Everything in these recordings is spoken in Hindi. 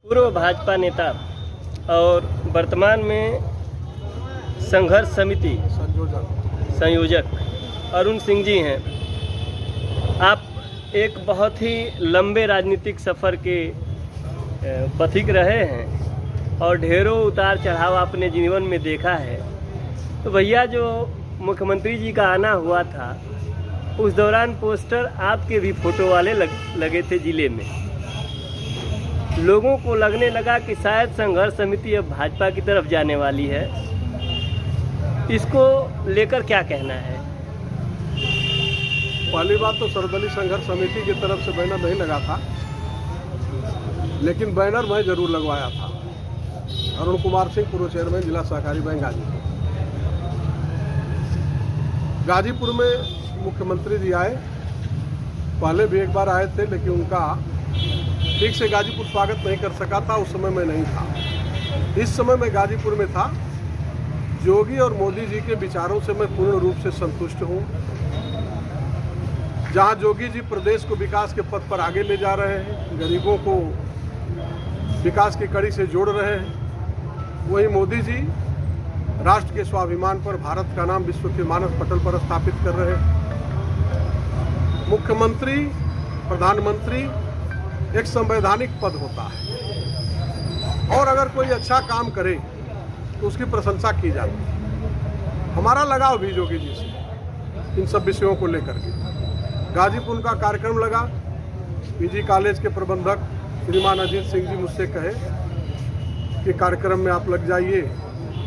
पूर्व भाजपा नेता और वर्तमान में संघर्ष समिति संयोजक अरुण सिंह जी हैं। आप एक बहुत ही लंबे राजनीतिक सफ़र के पथिक रहे हैं और ढेरों उतार चढ़ाव आपने जीवन में देखा है। तो भैया, जो मुख्यमंत्री जी का आना हुआ था उस दौरान पोस्टर आपके भी फोटो वाले लगे थे जिले में। लोगों को लगने लगा कि शायद संघर्ष समिति अब भाजपा की तरफ जाने वाली है। इसको लेकर क्या कहना है? पहली बात तो सर्वदलीय संघर्ष समिति की तरफ से बैनर नहीं लगा था, लेकिन बैनर मैं जरूर लगवाया था। अरुण कुमार सिंह, पूर्व चेयरमैन जिला सहकारी बैंक गाजीपुर में मुख्यमंत्री जी आए। पहले भी एक बार आए थे, लेकिन उनका ठीक से गाजीपुर स्वागत नहीं कर सका था। उस समय मैं नहीं था। इस समय मैं गाजीपुर में था। योगी और मोदी जी के विचारों से मैं पूर्ण रूप से संतुष्ट हूँ। जहाँ योगी जी प्रदेश को विकास के पथ पर आगे ले जा रहे हैं, गरीबों को विकास की कड़ी से जोड़ रहे हैं, वहीं मोदी जी राष्ट्र के स्वाभिमान पर भारत का नाम विश्व के मानव पटल पर स्थापित कर रहे हैं। मुख्यमंत्री, प्रधानमंत्री एक संवैधानिक पद होता है और अगर कोई अच्छा काम करे तो उसकी प्रशंसा की जाती है। हमारा लगाव भी योगी जी से इन सब विषयों को लेकर के। गाजीपुर का कार्यक्रम लगा। पीजी कॉलेज के प्रबंधक श्रीमान अजीत सिंह जी मुझसे कहे कि कार्यक्रम में आप लग जाइए,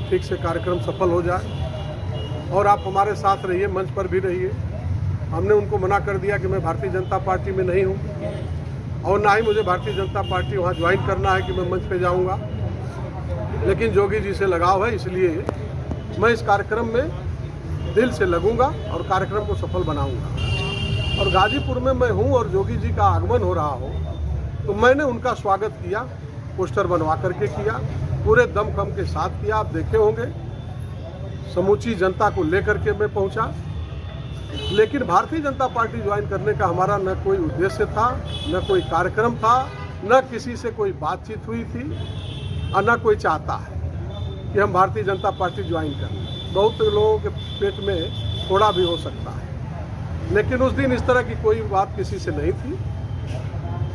ठीक से कार्यक्रम सफल हो जाए और आप हमारे साथ रहिए, मंच पर भी रहिए। हमने उनको मना कर दिया कि मैं भारतीय जनता पार्टी में नहीं हूँ और ना ही मुझे भारतीय जनता पार्टी वहाँ ज्वाइन करना है कि मैं मंच पे जाऊँगा। लेकिन योगी जी से लगाव है, इसलिए मैं इस कार्यक्रम में दिल से लगूंगा और कार्यक्रम को सफल बनाऊंगा। और गाजीपुर में मैं हूँ और योगी जी का आगमन हो रहा हो तो मैंने उनका स्वागत किया, पोस्टर बनवा करके किया, पूरे दमखम के साथ किया। आप देखे होंगे समूची जनता को लेकर के मैं पहुंचा। लेकिन भारतीय जनता पार्टी ज्वाइन करने का हमारा न कोई उद्देश्य था, न कोई कार्यक्रम था, न किसी से कोई बातचीत हुई थी और न कोई चाहता है कि हम भारतीय जनता पार्टी ज्वाइन करें। बहुत लोगों के पेट में थोड़ा भी हो सकता है, लेकिन उस दिन इस तरह की कोई बात किसी से नहीं थी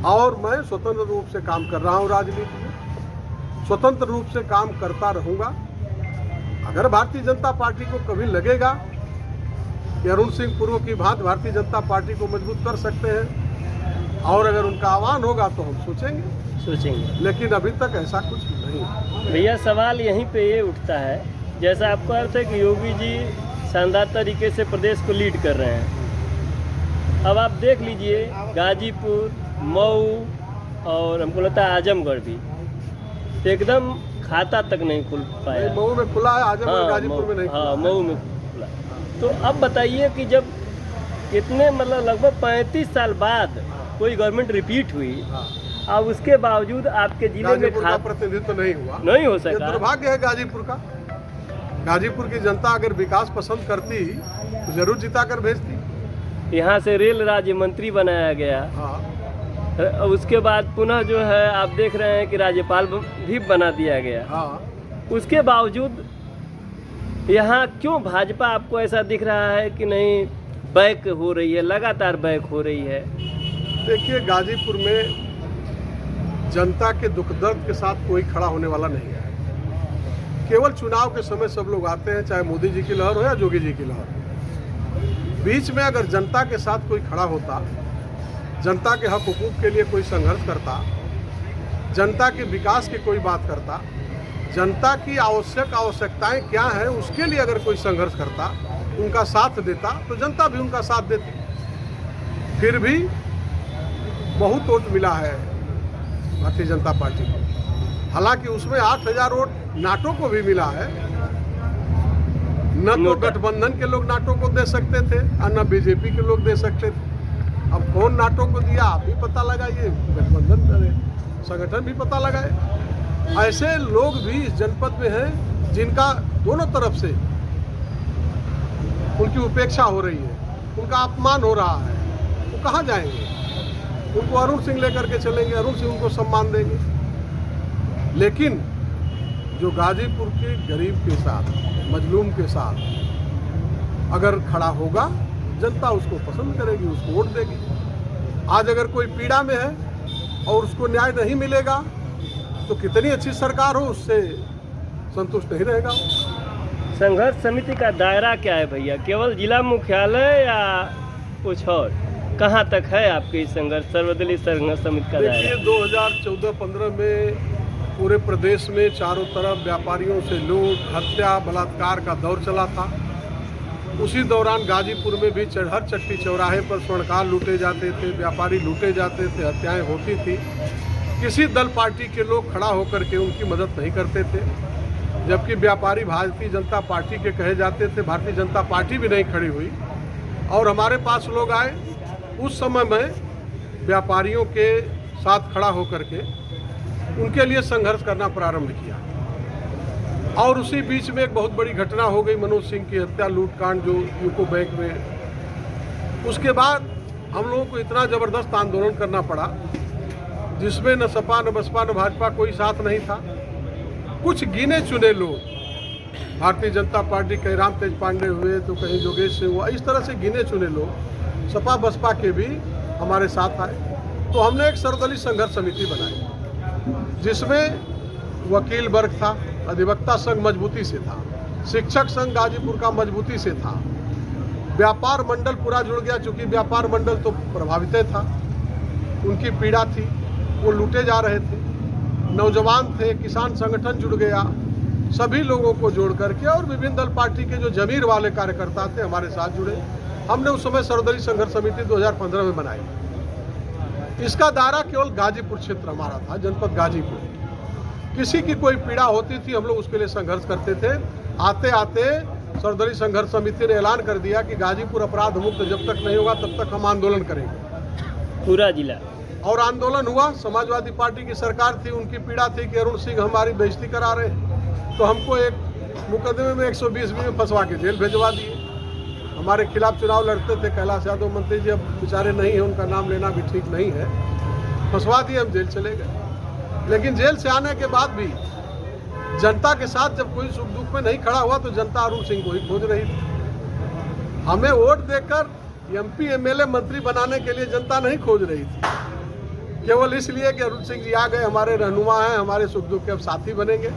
और मैं स्वतंत्र रूप से काम कर रहा हूँ। राजनीति में स्वतंत्र रूप से काम करता रहूँगा। अगर भारतीय जनता पार्टी को कभी लगेगा कि अरुण सिंह पूर्व की भांति भारतीय जनता पार्टी को मजबूत कर सकते हैं और अगर उनका आह्वान होगा तो हम सोचेंगे, लेकिन अभी तक ऐसा कुछ नहीं। भैया, सवाल यहीं पे ये उठता है, जैसा आपका अर्थ है कि योगी जी शानदार तरीके से प्रदेश को लीड कर रहे हैं। अब आप देख लीजिए, गाजीपुर, मऊ और हमको लगता है आजमगढ़ भी एकदम खाता तक नहीं खुल पाया। मऊ में खुला है, आजमगढ़ गाजीपुर में नहीं। हाँ, मऊ में खुला। तो अब बताइए कि जब इतने लगभग 35 साल बाद कोई गवर्नमेंट रिपीट हुई, अब उसके बावजूद आपके जिले में प्रतिनिधित्व नहीं हुआ, नहीं हो सका। दुर्भाग्य है गाजीपुर का। गाजीपुर की जनता अगर विकास पसंद करती तो जरूर जिता कर भेजती। यहाँ से रेल राज्य मंत्री बनाया गया। उसके बाद पुनः जो है आप देख रहे हैं कि राज्यपाल भी बना दिया गया। उसके बावजूद यहाँ क्यों भाजपा आपको ऐसा दिख रहा है कि नहीं बैक हो रही है, लगातार बैक हो रही है? देखिए, गाजीपुर में जनता के दुख दर्द के साथ कोई खड़ा होने वाला नहीं है। केवल चुनाव के समय सब लोग आते हैं, चाहे मोदी जी की लहर हो या योगी जी की लहर। बीच में अगर जनता के साथ कोई खड़ा होता, जनता के हक हुकूक के लिए कोई संघर्ष करता, जनता के विकास की कोई बात करता, जनता की आवश्यकताएं क्या हैं उसके लिए अगर कोई संघर्ष करता, उनका साथ देता, तो जनता भी उनका साथ देती। फिर भी बहुत वोट मिला है भारतीय जनता पार्टी को। हालांकि उसमें 8,000 वोट नाटो को भी मिला है। न तो गठबंधन के लोग नाटो को दे सकते थे और न बीजेपी के लोग दे सकते थे। अब कौन नाटो को दिया आप भी पता लगाइए, गठबंधन संगठन भी पता लगाए। ऐसे लोग भी इस जनपद में हैं जिनका दोनों तरफ से उनकी उपेक्षा हो रही है, उनका अपमान हो रहा है। वो कहाँ जाएंगे? उनको अरुण सिंह लेकर के चलेंगे, अरुण सिंह उनको सम्मान देंगे। लेकिन जो गाजीपुर के गरीब के साथ, मजलूम के साथ अगर खड़ा होगा, जनता उसको पसंद करेगी, उसको वोट देगी। आज अगर कोई पीड़ा में है और उसको न्याय नहीं मिलेगा तो कितनी अच्छी सरकार हो, उससे संतुष्ट नहीं रहेगा। संघर्ष समिति का दायरा क्या है भैया? केवल जिला मुख्यालय या कुछ और? कहाँ तक है आपकी संघर्ष सर्वदलीय संघर्ष समिति का दायरा? देखिए, 2014-15 में पूरे प्रदेश में चारों तरफ व्यापारियों से लूट, हत्या, बलात्कार का दौर चला था। उसी दौरान गाजीपुर में भी हर चट्टी चौराहे पर स्वर्णकार लूटे जाते थे, व्यापारी लूटे जाते थे, हत्याएं होती थी। किसी दल पार्टी के लोग खड़ा होकर के उनकी मदद नहीं करते थे, जबकि व्यापारी भारतीय जनता पार्टी के कहे जाते थे। भारतीय जनता पार्टी भी नहीं खड़ी हुई और हमारे पास लोग आए। उस समय में व्यापारियों के साथ खड़ा होकर के उनके लिए संघर्ष करना प्रारंभ किया और उसी बीच में एक बहुत बड़ी घटना हो गई, मनोज सिंह की हत्या, लूटकांड जो यूको बैंक में। उसके बाद हम लोगों को इतना ज़बरदस्त आंदोलन करना पड़ा जिसमें न सपा, न बसपा, न भाजपा कोई साथ नहीं था। कुछ गिने चुने लोग, भारतीय जनता पार्टी कहीं राम तेज पांडे हुए तो कहीं योगेश सिंह हुआ, इस तरह से गिने चुने लोग सपा बसपा के भी हमारे साथ आए। तो हमने एक सर्वदलीय संघर्ष समिति बनाई जिसमें वकील वर्ग था, अधिवक्ता संघ मजबूती से था, शिक्षक संघ गाजीपुर का मजबूती से था, व्यापार मंडल पूरा जुड़ गया, चूंकि व्यापार मंडल तो प्रभावित था, उनकी पीड़ा थी, वो लूटे जा रहे थे, नौजवान थे, किसान संगठन जुड़ गया, सभी लोगों को जोड़ करके और विभिन्न दल पार्टी के जो जमीर वाले कार्यकर्ता थे हमारे साथ जुड़े। हमने उस समय सर्वदलीय संघर्ष समिति 2015 में बनाई। इसका दायरा केवल गाजीपुर क्षेत्र हमारा था, जनपद गाजीपुर। किसी की कोई पीड़ा होती थी, हम लोग उसके लिए संघर्ष करते थे। आते आते सर्वदलीय संघर्ष समिति ने ऐलान कर दिया कि गाजीपुर अपराध मुक्त जब तक नहीं होगा तब तक हम आंदोलन करेंगे, पूरा जिला। और आंदोलन हुआ। समाजवादी पार्टी की सरकार थी, उनकी पीड़ा थी कि अरुण सिंह हमारी बेइज्जती करा रहे हैं, तो हमको एक मुकदमे में 120 में फंसवा के जेल भिजवा दिए। हमारे खिलाफ चुनाव लड़ते थे कैलाश यादव मंत्री जी, अब बेचारे नहीं हैं, उनका नाम लेना भी ठीक नहीं है, फंसवा दिए, हम जेल चले गए। लेकिन जेल से आने के बाद भी जनता के साथ जब कोई सुख दुख में नहीं खड़ा हुआ तो जनता अरुण सिंह को ही खोज रही थी। हमें वोट देकर एमपी एमएलए मंत्री बनाने के लिए जनता नहीं खोज रही थी, केवल इसलिए कि अरुण सिंह जी आ गए, हमारे रहनुमा हैं, हमारे सुख दुख के अब साथी बनेंगे।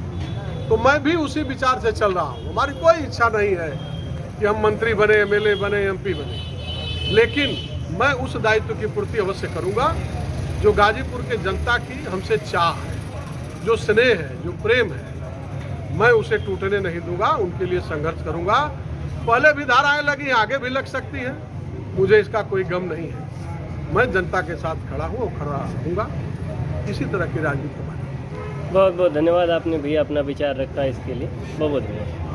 तो मैं भी उसी विचार से चल रहा हूँ। हमारी कोई इच्छा नहीं है कि हम मंत्री बने, एमएलए बने, एमपी बने, लेकिन मैं उस दायित्व की पूर्ति अवश्य करूँगा जो गाजीपुर के जनता की हमसे चाह है, जो स्नेह है, जो प्रेम है, मैं उसे टूटने नहीं दूंगा। उनके लिए संघर्ष करूंगा। पहले भी धाराएं लगी, आगे भी लग सकती हैं, मुझे इसका कोई गम नहीं है। मैं जनता के साथ खड़ा हूँ और खड़ा रहूँगा। इसी तरह की राजनीति। बहुत बहुत धन्यवाद, आपने भैया अपना विचार रखा इसके लिए, बहुत बहुत धन्यवाद।